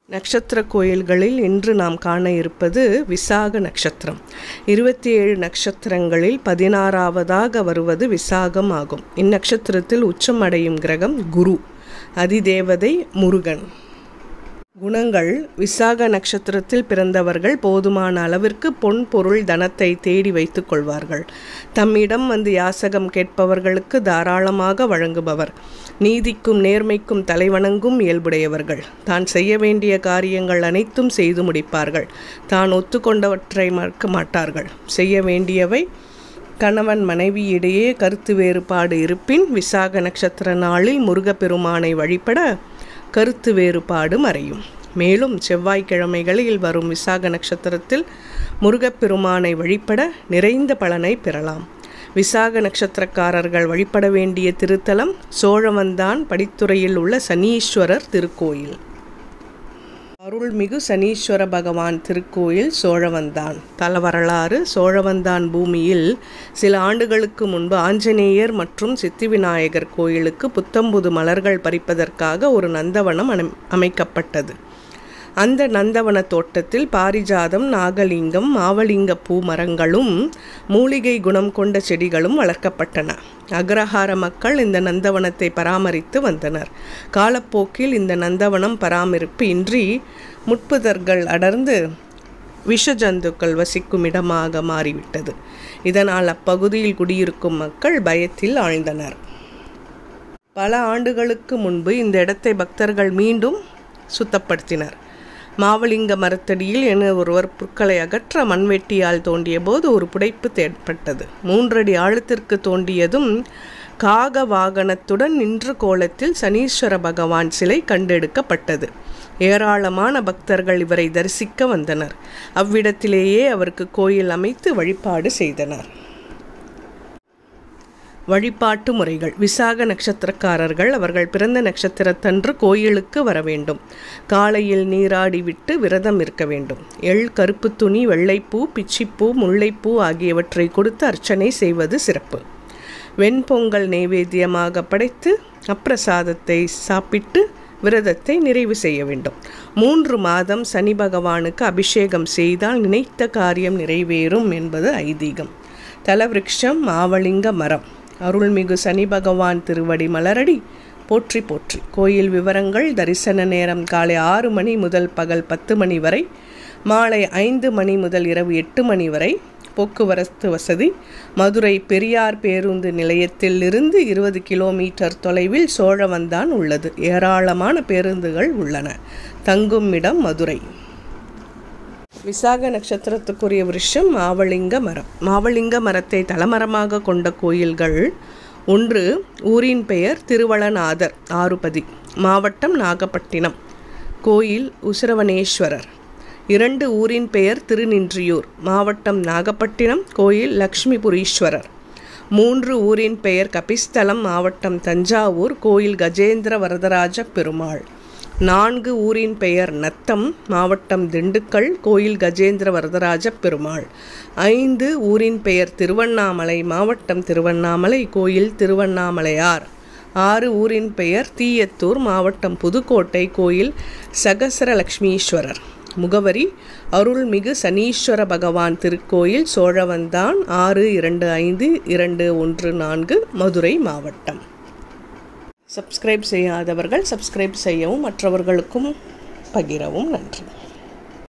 நட்சத்திர கோயில்களில் இன்று நாம் காண இருப்பது விசாக நட்சத்திரம். 27 நட்சத்திரங்களில் 16வதாக வருவது விசாகம் ஆகும். இந்நட்சத்திரத்தில் உச்சம் அடையும் கிரகம் குரு, அதிதேவதை முருகன். குணங்கள்: விசாக நட்சத்திரத்தில் பிறந்தவர்கள் போதுமான அளவிற்கு பொன் பொருள் தனத்தை தேடி வைத்துக் கொள்வார்கள். தம்மிடம் வந்து யாசகம் கேட்பவர்களுக்கு தாராளமாக வழங்குபவர். நீதிக்கும் நேர்மைக்கும் தலைவணங்கும் இயல்புடையவர்கள். தான் செய்ய வேண்டிய காரியங்கள் அனைத்தும் செய்து முடிப்பார்கள். தான் ஒத்துக்கொண்டவற்றை மறக்க மாட்டார்கள். செய்ய வேண்டியவை கணவன் மனைவி இடையே கருத்து வேறுபாடு இருப்பின் விசாக நட்சத்திர நாளில் முருகப்பெருமானை வழிபட கருத்து வேறுபாடு மறையும். மேலும் செவ்வாய்க்கிழமைகளில் வரும் விசாக நட்சத்திரத்தில் முருகப்பெருமானை வழிபட நிறைந்த பலனை பெறலாம். விசாக நட்சத்திரக்காரர்கள் வழிபட வேண்டிய திருத்தலம் சோழவந்தான் படித்துறையில் உள்ள சனீஸ்வரர் திருக்கோயில். அருள்மிகு சனீஸ்வர பகவான் திருக்கோயில் சோழவந்தான். தல வரலாறு: சோழவந்தான் பூமியில் சில ஆண்டுகளுக்கு முன்பு ஆஞ்சநேயர் மற்றும் சித்திவிநாயகர் கோயிலுக்கு புத்தம்புது மலர்கள் பறிப்பதற்காக ஒரு நந்தவனம் அமைக்கப்பட்டது. அந்த நந்தவன தோட்டத்தில் பாரிஜாதம், நாகலிங்கம், மாவலிங்க பூ மரங்களும் மூலிகை குணம் கொண்ட செடிகளும் வளர்க்கப்பட்டன. அக்ரஹார மக்கள் இந்த நந்தவனத்தை பராமரித்து வந்தனர். காலப்போக்கில் இந்த நந்தவனம் பராமரிப்பு இன்றி முட்புதர்கள் அடர்ந்து விஷஜந்துக்கள் வசிக்கும் இடமாக மாறிவிட்டது. இதனால் அப்பகுதியில் குடியிருக்கும் மக்கள் பயத்தில் ஆழ்ந்தனர். பல ஆண்டுகளுக்கு முன்பு இந்த இடத்தை பக்தர்கள் மீண்டும் சுத்தப்படுத்தினர். மாவலிங்க மரத்தடியில் என ஒருவர் புற்களை அகற்ற மண்வெட்டியால் தோண்டிய போது ஒரு புடைப்பு ஏற்பட்டது. 3 அடி ஆழத்திற்கு தோண்டியதும் காக வாகனத்துடன் நின்ற கோலத்தில் சனீஸ்வர பகவான் சிலை கண்டெடுக்கப்பட்டது. ஏராளமான பக்தர்கள் இவரை தரிசிக்க வந்தனர். அவ்விடத்திலேயே அவருக்கு கோயில் அமைத்து வழிபாடு செய்தனர். வழிபாட்டு முறைகள்: விசாக நட்சத்திரக்காரர்கள் அவர்கள் பிறந்த நட்சத்திரத்தன்று கோயிலுக்கு வர வேண்டும். காலையில் நீராடி விட்டு விரதம் இருக்க வேண்டும். எள், கருப்பு துணி, வெள்ளைப்பூ, பிச்சிப்பூ, முல்லைப்பூ ஆகியவற்றை கொடுத்து அர்ச்சனை செய்வது சிறப்பு. வெண்பொங்கல் நைவேத்தியமாக படைத்து அப்பிரசாதத்தை சாப்பிட்டு விரதத்தை நிறைவு செய்ய வேண்டும். 3 மாதம் சனி பகவானுக்கு அபிஷேகம் செய்தால் நினைத்த காரியம் நிறைவேறும் என்பது ஐதீகம். தலவிருட்சம் மாவலிங்க மரம். அருள்மிகு சனி பகவான் திருவடி மலரடி போற்றி போற்றி. கோயில் விவரங்கள்: தரிசன நேரம் காலை 6 மணி முதல் பகல் 10 மணி வரை, மாலை 5 மணி முதல் இரவு 8 மணி வரை. போக்குவரத்து வசதி: மதுரை பெரியார் பேருந்து நிலையத்தில் இருந்து 20 கிலோமீட்டர் தொலைவில் சோழவந்தான் உள்ளது. ஏராளமான பேருந்துகள் உள்ளன. தங்கும் இடம் மதுரை. விசாக நட்சத்திரத்துக்குரிய விருஷம் மாவலிங்க மரம். மாவலிங்க மரத்தை தலமரமாக கொண்ட கோயில்கள்: 1. ஊரின் பெயர் திருவளநாதர், ஆறுபதி, மாவட்டம் நாகப்பட்டினம், கோயில் உசிரவனேஸ்வரர். 2. ஊரின் பெயர் திருநின்றியூர், மாவட்டம் நாகப்பட்டினம், கோயில் லக்ஷ்மிபுரீஸ்வரர். 3. ஊரின் பெயர் கபிஸ்தலம், மாவட்டம் தஞ்சாவூர், கோயில் கஜேந்திர வரதராஜ பெருமாள். 4. ஊரின் பெயர் நத்தம், மாவட்டம் திண்டுக்கல், கோயில் கஜேந்திர வரதராஜ பெருமாள். 5. ஊரின் பெயர் திருவண்ணாமலை, மாவட்டம் திருவண்ணாமலை, கோயில் திருவண்ணாமலையார். 6. ஊரின் பெயர் தீயத்தூர், மாவட்டம் புதுக்கோட்டை, கோயில் சகசரலக்ஷ்மீஸ்வரர். முகவரி: அருள்மிகு சனீஸ்வர பகவான் திருக்கோயில் சோழவந்தான், 625214, மதுரை மாவட்டம். சப்ஸ்கிரைப் செய்யாதவர்கள் சப்ஸ்கிரைப் செய்யவும் மற்றவர்களுக்கும் பகிரவும். நன்றி.